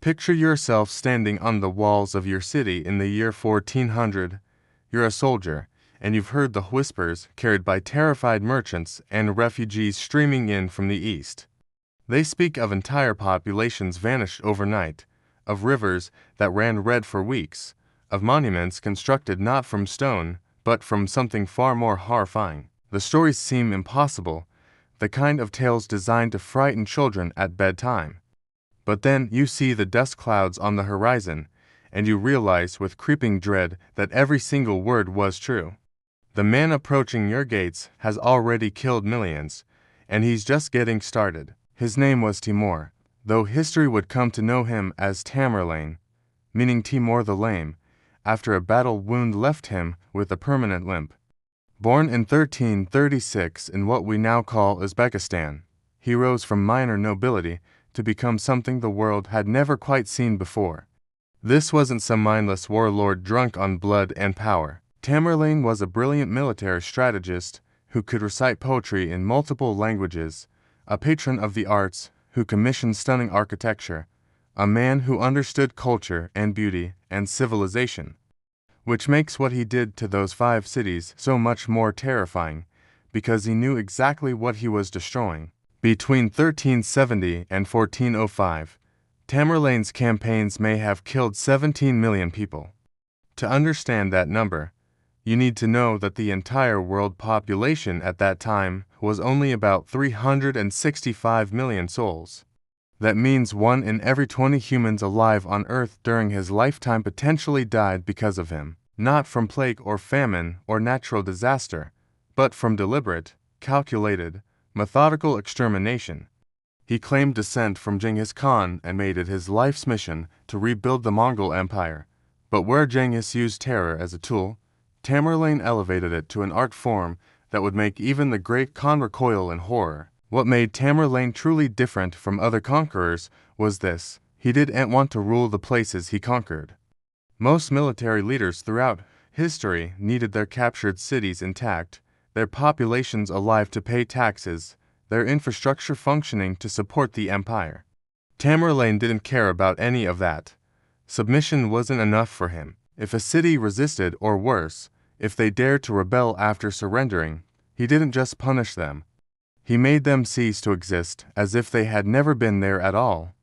Picture yourself standing on the walls of your city in the year 1400. You're a soldier, and you've heard the whispers carried by terrified merchants and refugees streaming in from the east. They speak of entire populations vanished overnight, of rivers that ran red for weeks, of monuments constructed not from stone, but from something far more horrifying. The stories seem impossible, the kind of tales designed to frighten children at bedtime. But then you see the dust clouds on the horizon, and you realize with creeping dread that every single word was true. The man approaching your gates has already killed millions, and he's just getting started. His name was Timur, though history would come to know him as Tamerlane, meaning Timur the Lame, after a battle wound left him with a permanent limp. Born in 1336 in what we now call Uzbekistan, he rose from minor nobility to become something the world had never quite seen before. This wasn't some mindless warlord drunk on blood and power. Tamerlane was a brilliant military strategist who could recite poetry in multiple languages, a patron of the arts who commissioned stunning architecture, a man who understood culture and beauty and civilization, which makes what he did to those 5 cities so much more terrifying, because he knew exactly what he was destroying. Between 1370 and 1405, Tamerlane's campaigns may have killed 17 million people. To understand that number, you need to know that the entire world population at that time was only about 365 million souls. That means 1 in every 20 humans alive on Earth during his lifetime potentially died because of him, not from plague or famine or natural disaster, but from deliberate, calculated, methodical extermination. He claimed descent from Genghis Khan and made it his life's mission to rebuild the Mongol Empire. But where Genghis used terror as a tool, Tamerlane elevated it to an art form that would make even the great Khan recoil in horror. What made Tamerlane truly different from other conquerors was this: he didn't want to rule the places he conquered. Most military leaders throughout history needed their captured cities intact, their populations alive to pay taxes, their infrastructure functioning to support the empire. Tamerlane didn't care about any of that. Submission wasn't enough for him. If a city resisted, or worse, if they dared to rebel after surrendering, he didn't just punish them. He made them cease to exist as if they had never been there at all.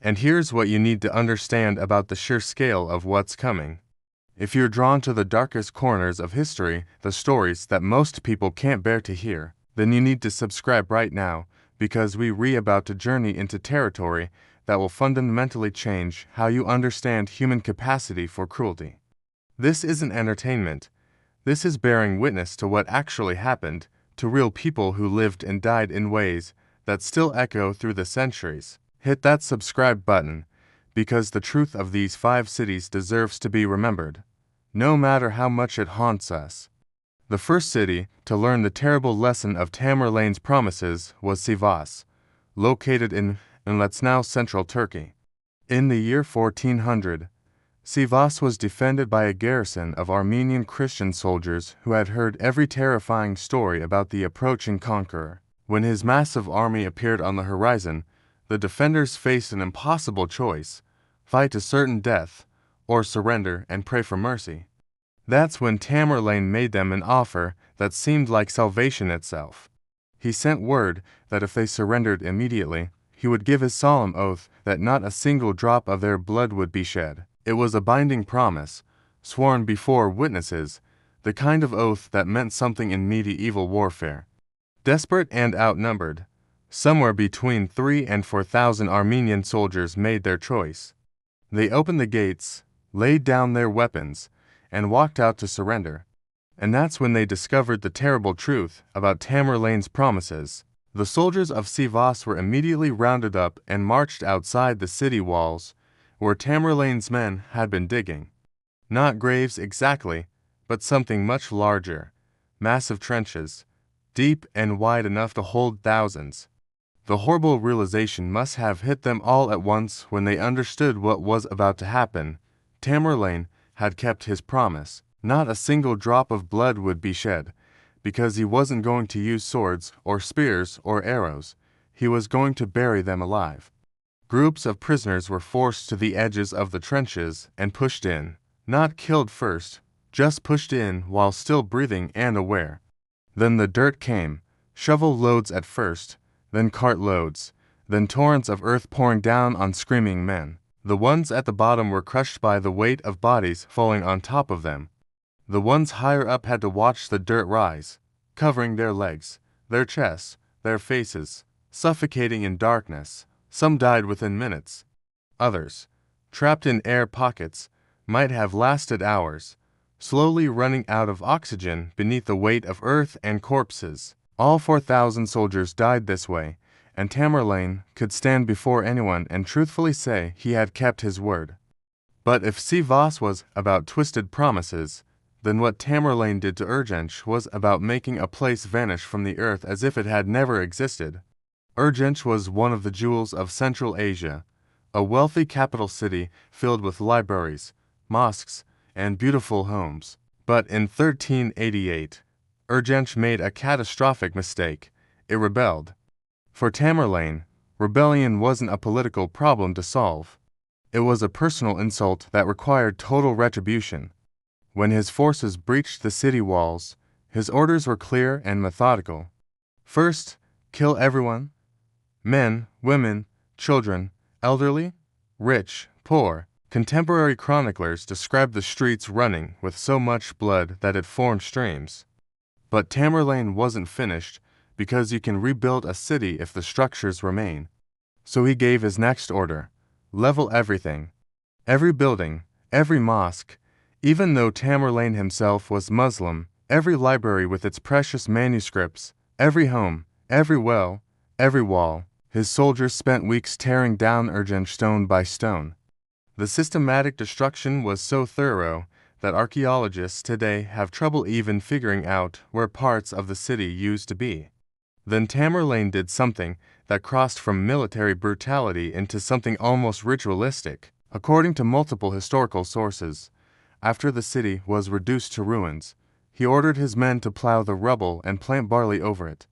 And here's what you need to understand about the sheer scale of what's coming. If you're drawn to the darkest corners of history, the stories that most people can't bear to hear, then you need to subscribe right now, because we're about to journey into territory that will fundamentally change how you understand human capacity for cruelty. This isn't entertainment. This is bearing witness to what actually happened, to real people who lived and died in ways that still echo through the centuries. Hit that subscribe button, because the truth of these 5 cities deserves to be remembered, no matter how much it haunts us. The first city to learn the terrible lesson of Tamerlane's promises was Sivas, located in what's now central Turkey. In the year 1400, Sivas was defended by a garrison of Armenian Christian soldiers who had heard every terrifying story about the approaching conqueror. When his massive army appeared on the horizon, the defenders faced an impossible choice: fight to certain death, or surrender and pray for mercy. That's when Tamerlane made them an offer that seemed like salvation itself. He sent word that if they surrendered immediately, he would give his solemn oath that not a single drop of their blood would be shed. It was a binding promise, sworn before witnesses, the kind of oath that meant something in medieval warfare. Desperate and outnumbered, somewhere between 3,000 and 4,000 Armenian soldiers made their choice. They opened the gates, laid down their weapons, and walked out to surrender. And that's when they discovered the terrible truth about Tamerlane's promises. The soldiers of Sivas were immediately rounded up and marched outside the city walls, where Tamerlane's men had been digging. Not graves exactly, but something much larger: massive trenches, deep and wide enough to hold thousands. The horrible realization must have hit them all at once when they understood what was about to happen. Tamerlane had kept his promise. Not a single drop of blood would be shed, because he wasn't going to use swords or spears or arrows. He was going to bury them alive. Groups of prisoners were forced to the edges of the trenches and pushed in, not killed first, just pushed in while still breathing and aware. Then the dirt came, shovel loads at first, then cart loads, then torrents of earth pouring down on screaming men. The ones at the bottom were crushed by the weight of bodies falling on top of them. The ones higher up had to watch the dirt rise, covering their legs, their chests, their faces, suffocating in darkness. Some died within minutes. Others, trapped in air pockets, might have lasted hours, slowly running out of oxygen beneath the weight of earth and corpses. All 4,000 soldiers died this way, and Tamerlane could stand before anyone and truthfully say he had kept his word. But if Sivas was about twisted promises, then what Tamerlane did to Urgench was about making a place vanish from the earth as if it had never existed. Urgench was one of the jewels of Central Asia, a wealthy capital city filled with libraries, mosques, and beautiful homes. But in 1388, Urgench made a catastrophic mistake. It rebelled. For Tamerlane, rebellion wasn't a political problem to solve. It was a personal insult that required total retribution. When his forces breached the city walls, his orders were clear and methodical. First, kill everyone. Men, women, children, elderly, rich, poor. Contemporary chroniclers describe the streets running with so much blood that it formed streams. But Tamerlane wasn't finished, because you can rebuild a city if the structures remain. So he gave his next order: level everything. Every building, every mosque. Even though Tamerlane himself was Muslim, every library with its precious manuscripts, every home, every well, every wall. His soldiers spent weeks tearing down Urgench stone by stone. The systematic destruction was so thorough that archaeologists today have trouble even figuring out where parts of the city used to be. Then Tamerlane did something that crossed from military brutality into something almost ritualistic. According to multiple historical sources, after the city was reduced to ruins, he ordered his men to plow the rubble and plant barley over it.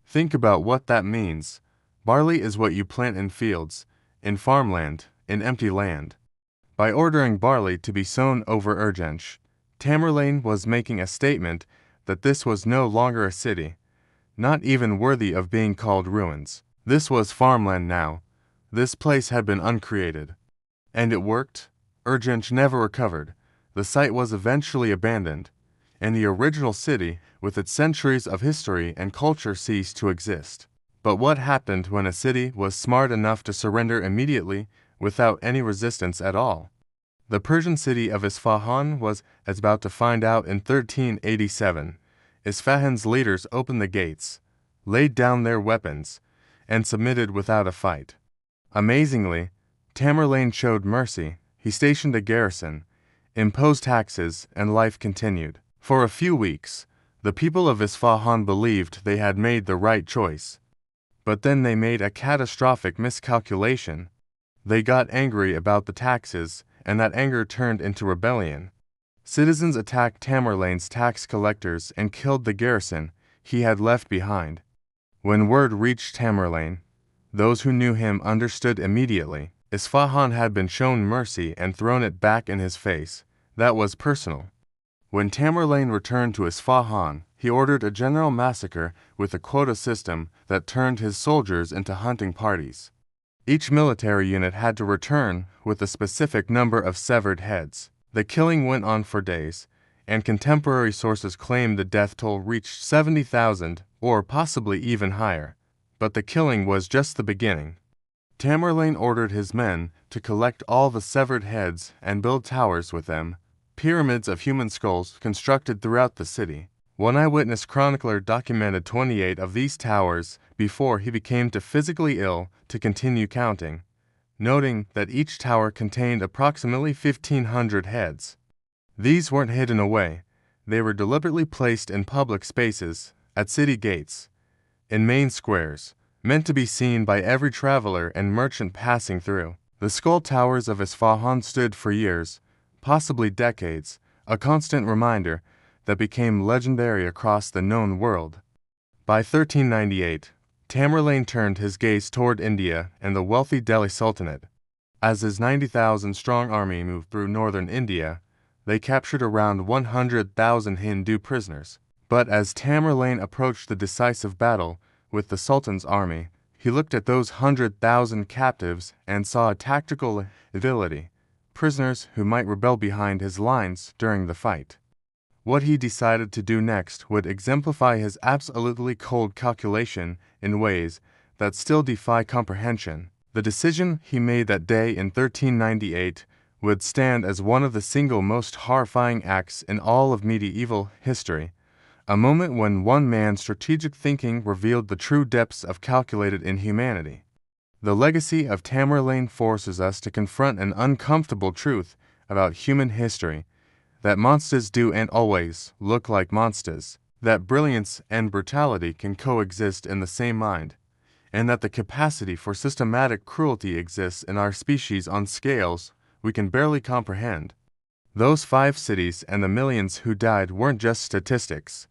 Think about what that means. Barley is what you plant in fields, in farmland, in empty land. By ordering barley to be sown over Urgench, Tamerlane was making a statement that this was no longer a city, not even worthy of being called ruins. This was farmland now. This place had been uncreated. And it worked. Urgench never recovered. The site was eventually abandoned, and the original city, with its centuries of history and culture, ceased to exist. But what happened when a city was smart enough to surrender immediately without any resistance at all? The Persian city of Isfahan was about to find out in 1387. Isfahan's leaders opened the gates, laid down their weapons, and submitted without a fight. Amazingly, Tamerlane showed mercy. He stationed a garrison, imposed taxes, and life continued. For a few weeks, the people of Isfahan believed they had made the right choice. But then they made a catastrophic miscalculation. They got angry about the taxes, and that anger turned into rebellion. Citizens attacked Tamerlane's tax collectors and killed the garrison he had left behind. When word reached Tamerlane, those who knew him understood immediately. Isfahan had been shown mercy and thrown it back in his face. That was personal. When Tamerlane returned to Isfahan, he ordered a general massacre with a quota system that turned his soldiers into hunting parties. Each military unit had to return with a specific number of severed heads. The killing went on for days, and contemporary sources claim the death toll reached 70,000 or possibly even higher. But the killing was just the beginning. Tamerlane ordered his men to collect all the severed heads and build towers with them, pyramids of human skulls constructed throughout the city. One eyewitness chronicler documented 28 of these towers before he became too physically ill to continue counting, noting that each tower contained approximately 1,500 heads. These weren't hidden away. They were deliberately placed in public spaces, at city gates, in main squares, meant to be seen by every traveler and merchant passing through. The skull towers of Isfahan stood for years, possibly decades, a constant reminder that became legendary across the known world. By 1398, Tamerlane turned his gaze toward India and the wealthy Delhi Sultanate. As his 90,000-strong army moved through northern India, they captured around 100,000 Hindu prisoners. But as Tamerlane approached the decisive battle with the Sultan's army, he looked at those 100,000 captives and saw a tactical ability, prisoners who might rebel behind his lines during the fight. What he decided to do next would exemplify his absolutely cold calculation in ways that still defy comprehension. The decision he made that day in 1398 would stand as one of the single most horrifying acts in all of medieval history, a moment when one man's strategic thinking revealed the true depths of calculated inhumanity. The legacy of Tamerlane forces us to confront an uncomfortable truth about human history, that monsters do and always look like monsters, that brilliance and brutality can coexist in the same mind, and that the capacity for systematic cruelty exists in our species on scales we can barely comprehend. Those 5 cities and the millions who died weren't just statistics.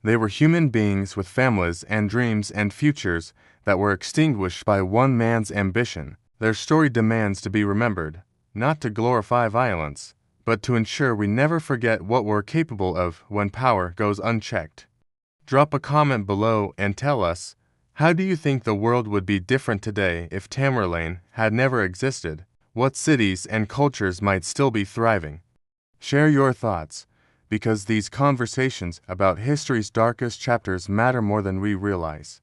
They were human beings with families and dreams and futures that were extinguished by one man's ambition. Their story demands to be remembered, not to glorify violence, but to ensure we never forget what we're capable of when power goes unchecked. Drop a comment below and tell us, how do you think the world would be different today if Tamerlane had never existed? What cities and cultures might still be thriving? Share your thoughts, because these conversations about history's darkest chapters matter more than we realize.